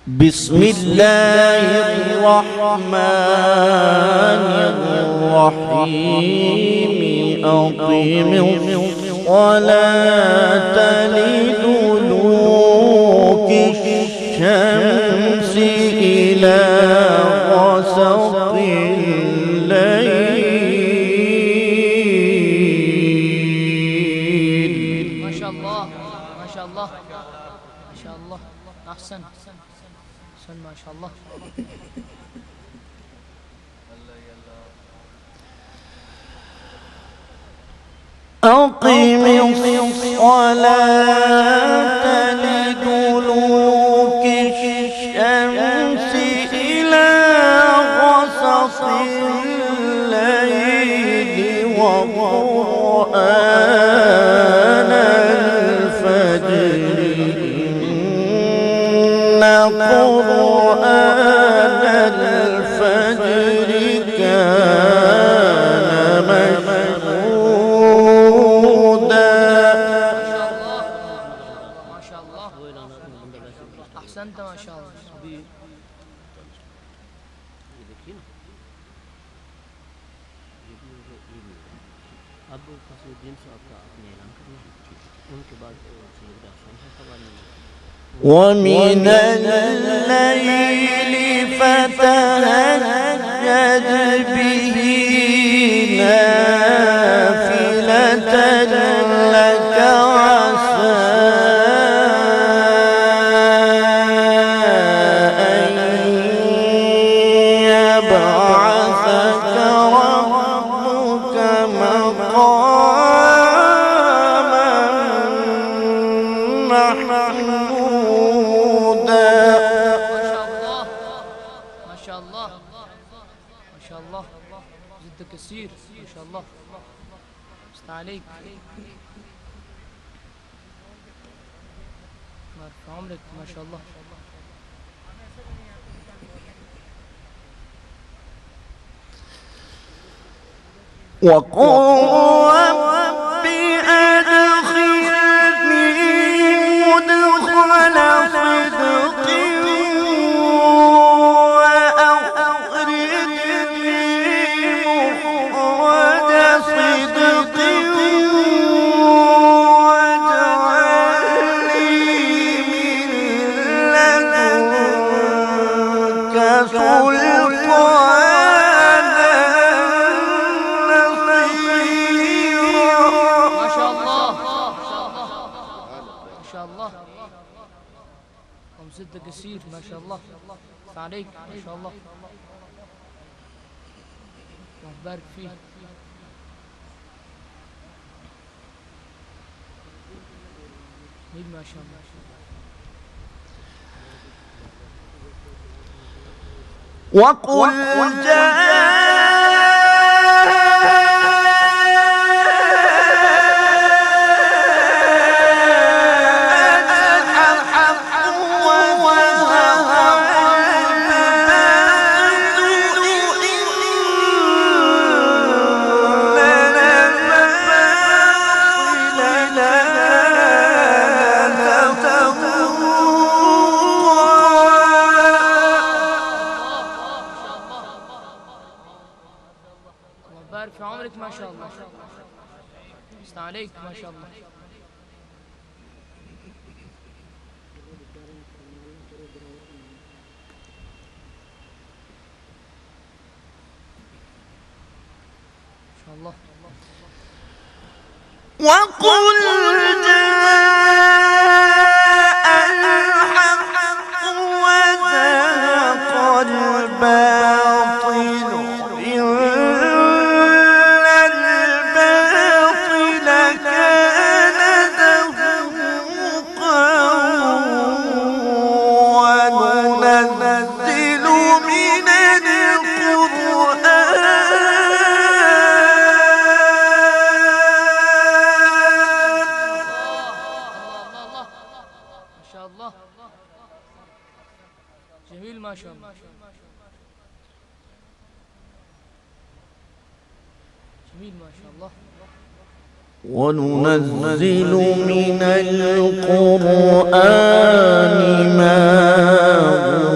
بسم الله الرحمن الرحيم أقم الصلاة لدلوك الشمس إلى غسق الليل. ما شاء الله ما شاء الله ما شاء الله. أحسن ما شاء الله. أقم الصلاة لدلوك الشمس إلى غسق الليل وقرآن الفجر إن قرآن الفجر كان مشهودا. ما شاء الله أحسنت ما شاء الله. अब फसलुद्दीन साहब का आपने ऐलान करना है, उनके बाद सैयदा शमसा सवाली ومن الليل فتهجد به نافلة لك عسى أن يبعثك ربك مقاما محمودا. ما شاء الله ما شاء الله جد كثير ما شاء الله. عليك في عمرك ما شاء الله. وقل رب أدخلني مدخل صدق وأخرجني مخرج صدق واجعل لي من لدنك سلطانا نصيرا. ما شاء الله ما شاء الله. ومزد كثير ما شاء الله. عليك ما شاء الله. وبارك فيه. ما شاء الله. وقل بارك في عمرك ما شاء الله. عليك ما شاء الله. ما شاء الله. وقل جاء الحق وزهق الباطل إن الباطل كان زهوقا وننزل من الله. جميل ما شاء الله. جميل ما شاء الله. وننزل من القرآن ما هو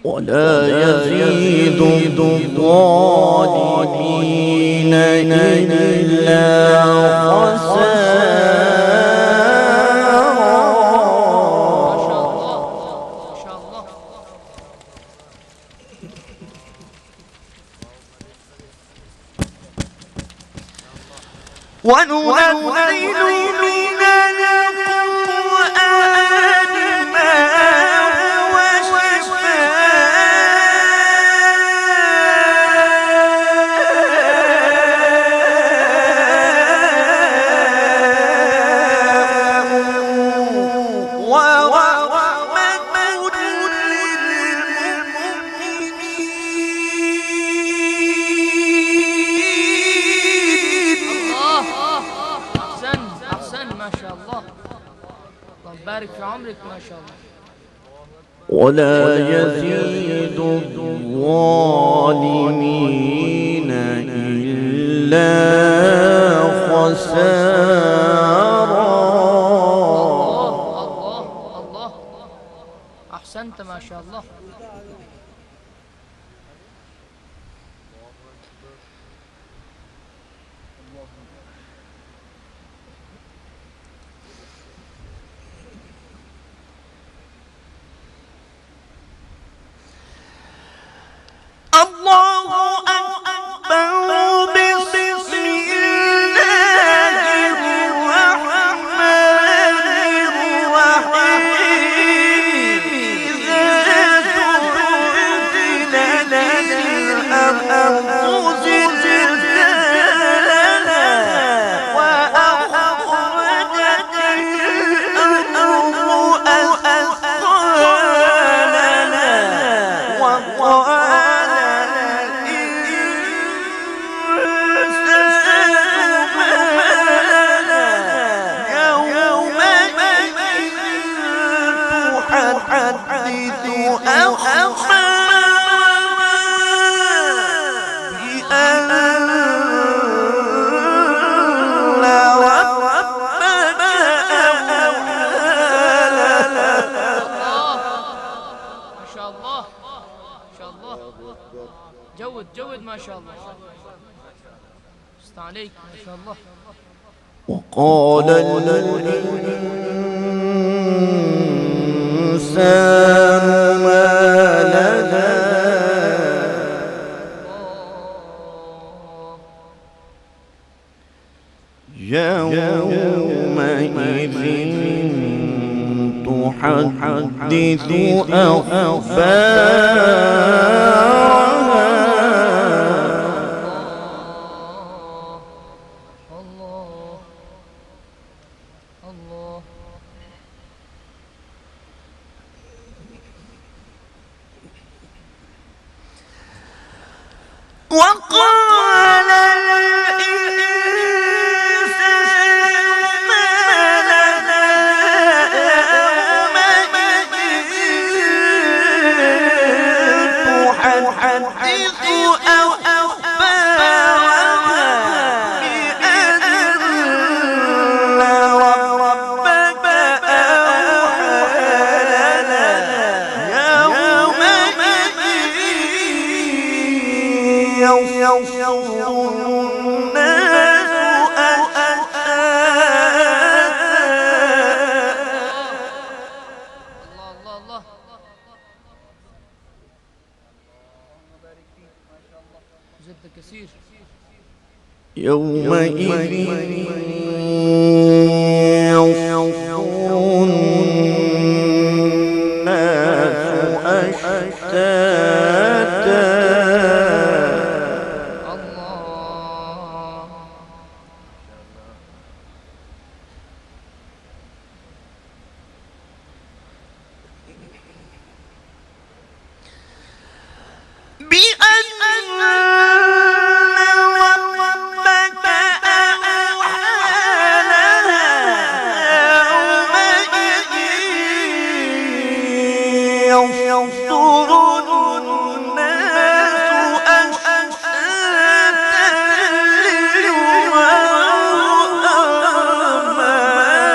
ولا يزيد الظالمين إلا وننزل من القرآن ما هو شفاء ورحمة بارك في عمرك ما شاء الله. ولا يزيد الظالمين إلا خسارا. الله الله أحسنت ما شاء الله. جود ما شاء الله. استعليك ما شاء الله. وقال الإنسان ما لها يومئذ تحدث أخبارها. وقال الإنسان ما لها يومئذ تحدث أخبارها بأن ربك أوحى لها يومئذ يومئذ يصدر الناس أشتاتا الله بأن ربك أوحى لها يومئذ يصدر الناس أشتاتا ليروا أعمالهم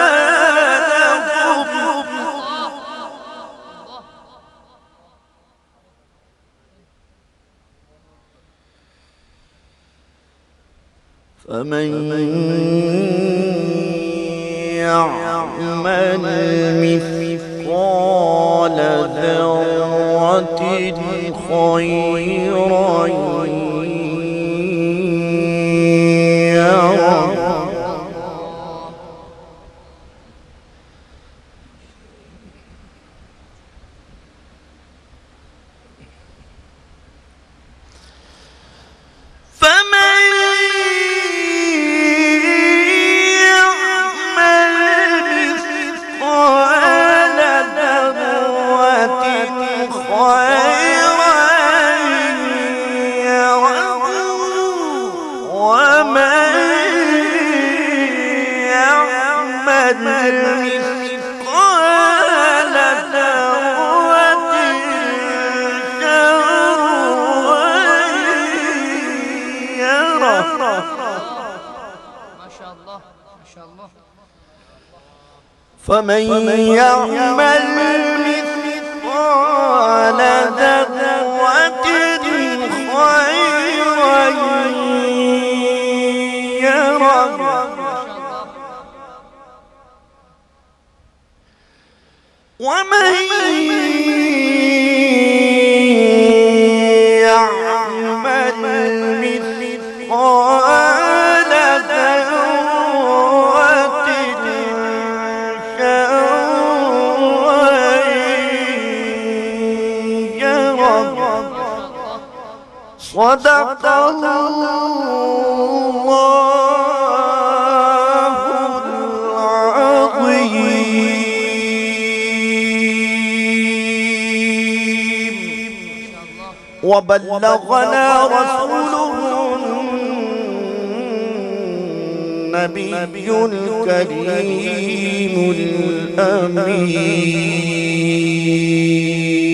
فمن يعمل مثقال ذرة خيرا يره فمن يعمل مثقال ذرة خيرا يره ومن يعمل مثقال ذرة شرا ما شاء الله ما شاء الله فمن يعمل مثقال ذرة خيرا يره ومن يعمل مثقال ذرة شرا يره صدق الله العظيم وبلغنا رسوله النبي الكريم الأمين